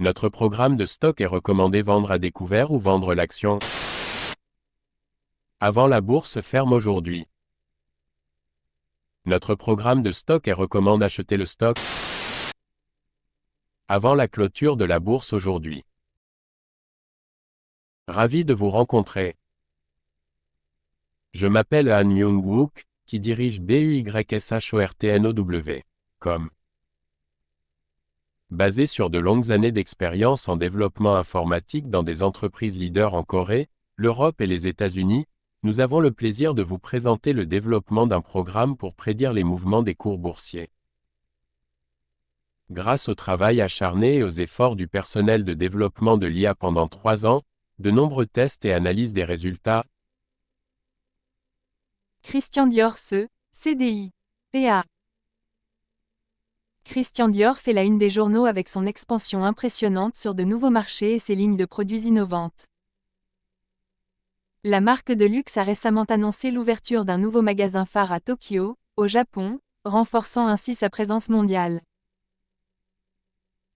Notre programme de stock est recommandé vendre à découvert ou vendre l'action avant la bourse ferme aujourd'hui. Notre programme de stock est recommande acheter le stock avant la clôture de la bourse aujourd'hui. Ravi de vous rencontrer. Je m'appelle Han Myung-wook, qui dirige BUYSHORTNOW.com. Basé sur de longues années d'expérience en développement informatique dans des entreprises leaders en Corée, l'Europe et les États-Unis, nous avons le plaisir de vous présenter le développement d'un programme pour prédire les mouvements des cours boursiers. Grâce au travail acharné et aux efforts du personnel de développement de l'IA pendant 3 ans, de nombreux tests et analyses des résultats, Christian Dior CDI, PA. Christian Dior fait la une des journaux avec son expansion impressionnante sur de nouveaux marchés et ses lignes de produits innovantes. La marque de luxe a récemment annoncé l'ouverture d'un nouveau magasin phare à Tokyo, au Japon, renforçant ainsi sa présence mondiale.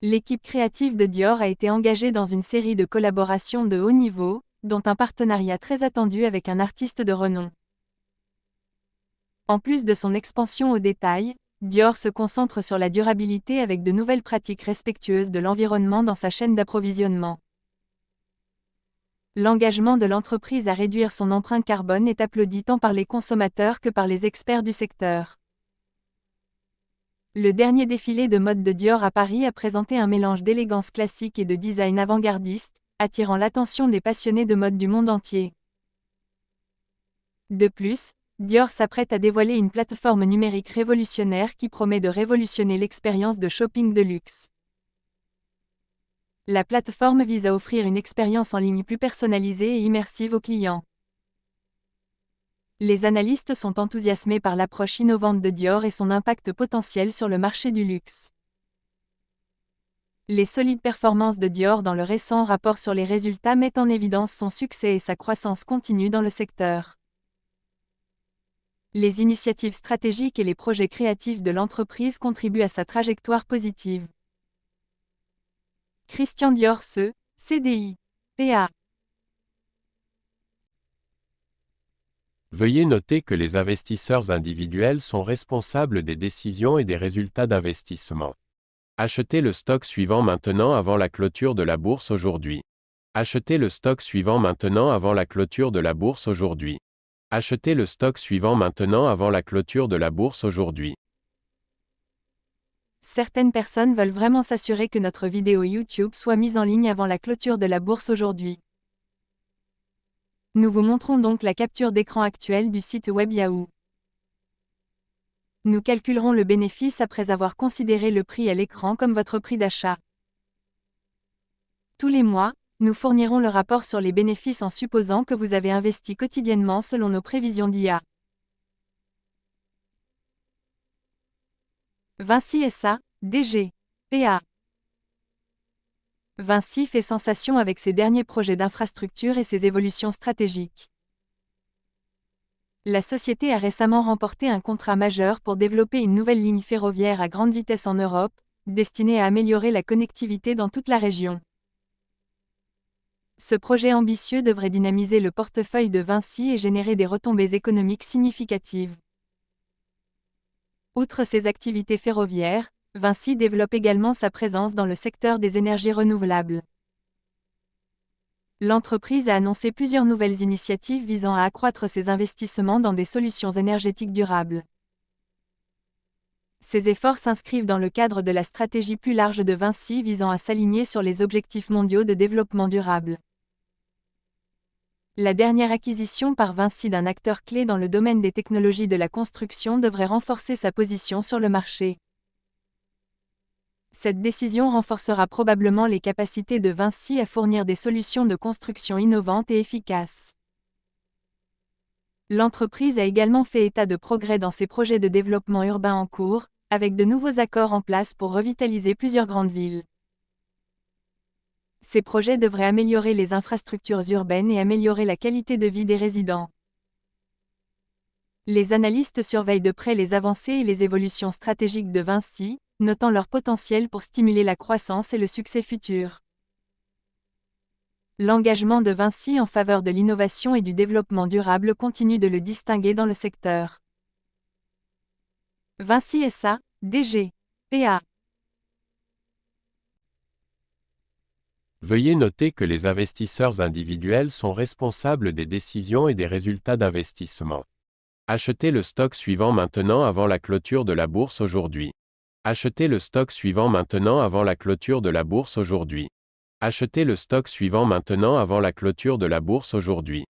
L'équipe créative de Dior a été engagée dans une série de collaborations de haut niveau, dont un partenariat très attendu avec un artiste de renom. En plus de son expansion au détail, Dior se concentre sur la durabilité avec de nouvelles pratiques respectueuses de l'environnement dans sa chaîne d'approvisionnement. L'engagement de l'entreprise à réduire son empreinte carbone est applaudi tant par les consommateurs que par les experts du secteur. Le dernier défilé de mode de Dior à Paris a présenté un mélange d'élégance classique et de design avant-gardiste, attirant l'attention des passionnés de mode du monde entier. De plus, Dior s'apprête à dévoiler une plateforme numérique révolutionnaire qui promet de révolutionner l'expérience de shopping de luxe. La plateforme vise à offrir une expérience en ligne plus personnalisée et immersive aux clients. Les analystes sont enthousiasmés par l'approche innovante de Dior et son impact potentiel sur le marché du luxe. Les solides performances de Dior dans le récent rapport sur les résultats mettent en évidence son succès et sa croissance continue dans le secteur. Les initiatives stratégiques et les projets créatifs de l'entreprise contribuent à sa trajectoire positive. Christian Dior CDI, PA. veuillez noter que les investisseurs individuels sont responsables des décisions et des résultats d'investissement. Achetez le stock suivant maintenant avant la clôture de la bourse aujourd'hui. Achetez le stock suivant maintenant avant la clôture de la bourse aujourd'hui. Achetez le stock suivant maintenant avant la clôture de la bourse aujourd'hui. Certaines personnes veulent vraiment s'assurer que notre vidéo YouTube soit mise en ligne avant la clôture de la bourse aujourd'hui. Nous vous montrons donc la capture d'écran actuelle du site web Yahoo. Nous calculerons le bénéfice après avoir considéré le prix à l'écran comme votre prix d'achat. Tous les mois, nous fournirons le rapport sur les bénéfices en supposant que vous avez investi quotidiennement selon nos prévisions d'IA. Vinci SA, DG, PA. Vinci fait sensation avec ses derniers projets d'infrastructure et ses évolutions stratégiques. La société a récemment remporté un contrat majeur pour développer une nouvelle ligne ferroviaire à grande vitesse en Europe, destinée à améliorer la connectivité dans toute la région. Ce projet ambitieux devrait dynamiser le portefeuille de Vinci et générer des retombées économiques significatives. Outre ses activités ferroviaires, Vinci développe également sa présence dans le secteur des énergies renouvelables. L'entreprise a annoncé plusieurs nouvelles initiatives visant à accroître ses investissements dans des solutions énergétiques durables. Ces efforts s'inscrivent dans le cadre de la stratégie plus large de Vinci visant à s'aligner sur les objectifs mondiaux de développement durable. La dernière acquisition par Vinci d'un acteur clé dans le domaine des technologies de la construction devrait renforcer sa position sur le marché. Cette décision renforcera probablement les capacités de Vinci à fournir des solutions de construction innovantes et efficaces. L'entreprise a également fait état de progrès dans ses projets de développement urbain en cours, avec de nouveaux accords en place pour revitaliser plusieurs grandes villes. Ces projets devraient améliorer les infrastructures urbaines et améliorer la qualité de vie des résidents. Les analystes surveillent de près les avancées et les évolutions stratégiques de Vinci, notant leur potentiel pour stimuler la croissance et le succès futur. L'engagement de Vinci en faveur de l'innovation et du développement durable continue de le distinguer dans le secteur. Vinci SA, DG. PA. Veuillez noter que les investisseurs individuels sont responsables des décisions et des résultats d'investissement. Achetez le stock suivant maintenant avant la clôture de la bourse aujourd'hui. Achetez le stock suivant maintenant avant la clôture de la bourse aujourd'hui. Achetez le stock suivant maintenant avant la clôture de la bourse aujourd'hui.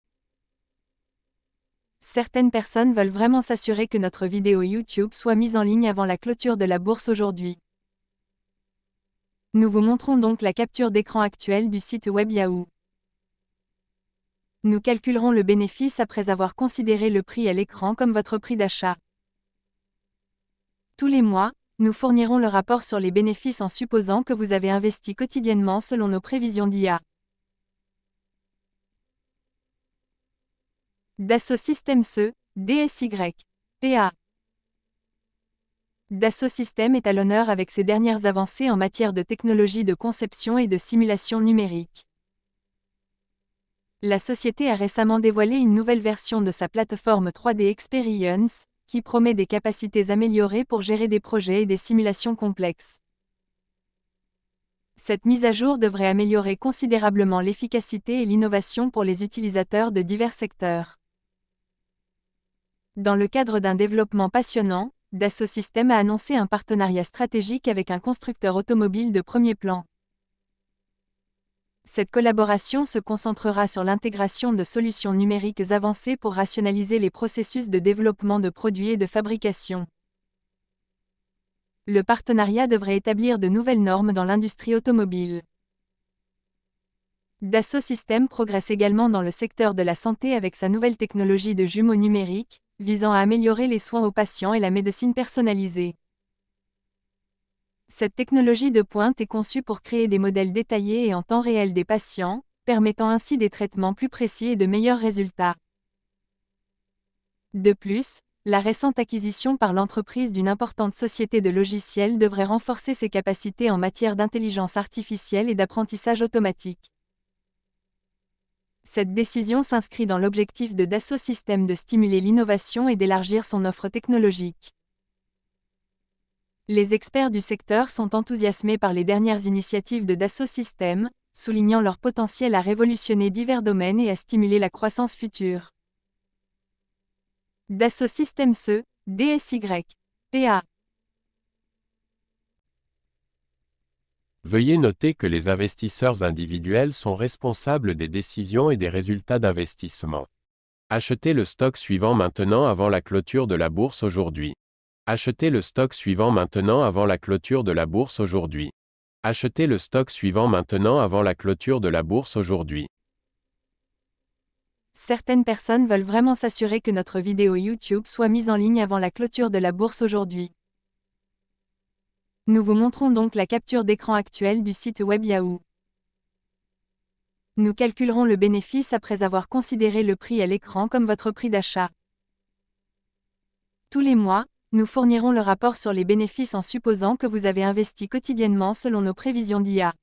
Certaines personnes veulent vraiment s'assurer que notre vidéo YouTube soit mise en ligne avant la clôture de la bourse aujourd'hui. Nous vous montrons donc la capture d'écran actuelle du site web Yahoo. Nous calculerons le bénéfice après avoir considéré le prix à l'écran comme votre prix d'achat. Tous les mois, nous fournirons le rapport sur les bénéfices en supposant que vous avez investi quotidiennement selon nos prévisions d'IA. Dassault Systèmes SE, DSY. PA. Dassault Systèmes est à l'honneur avec ses dernières avancées en matière de technologie de conception et de simulation numérique. La société a récemment dévoilé une nouvelle version de sa plateforme 3D Experience, qui promet des capacités améliorées pour gérer des projets et des simulations complexes. Cette mise à jour devrait améliorer considérablement l'efficacité et l'innovation pour les utilisateurs de divers secteurs. Dans le cadre d'un développement passionnant, Dassault Systèmes a annoncé un partenariat stratégique avec un constructeur automobile de premier plan. Cette collaboration se concentrera sur l'intégration de solutions numériques avancées pour rationaliser les processus de développement de produits et de fabrication. Le partenariat devrait établir de nouvelles normes dans l'industrie automobile. Dassault Systèmes progresse également dans le secteur de la santé avec sa nouvelle technologie de jumeaux numériques, visant à améliorer les soins aux patients et la médecine personnalisée. Cette technologie de pointe est conçue pour créer des modèles détaillés et en temps réel des patients, permettant ainsi des traitements plus précis et de meilleurs résultats. De plus, la récente acquisition par l'entreprise d'une importante société de logiciels devrait renforcer ses capacités en matière d'intelligence artificielle et d'apprentissage automatique. Cette décision s'inscrit dans l'objectif de Dassault Systèmes de stimuler l'innovation et d'élargir son offre technologique. Les experts du secteur sont enthousiasmés par les dernières initiatives de Dassault Systèmes, soulignant leur potentiel à révolutionner divers domaines et à stimuler la croissance future. Dassault Systèmes SE, DSY. PA. Veuillez noter que les investisseurs individuels sont responsables des décisions et des résultats d'investissement. Achetez le stock suivant maintenant avant la clôture de la bourse aujourd'hui. Achetez le stock suivant maintenant avant la clôture de la bourse aujourd'hui. Achetez le stock suivant maintenant avant la clôture de la bourse aujourd'hui. Certaines personnes veulent vraiment s'assurer que notre vidéo YouTube soit mise en ligne avant la clôture de la bourse aujourd'hui. Nous vous montrons donc la capture d'écran actuelle du site web Yahoo. Nous calculerons le bénéfice après avoir considéré le prix à l'écran comme votre prix d'achat. Tous les mois, nous fournirons le rapport sur les bénéfices en supposant que vous avez investi quotidiennement selon nos prévisions d'IA.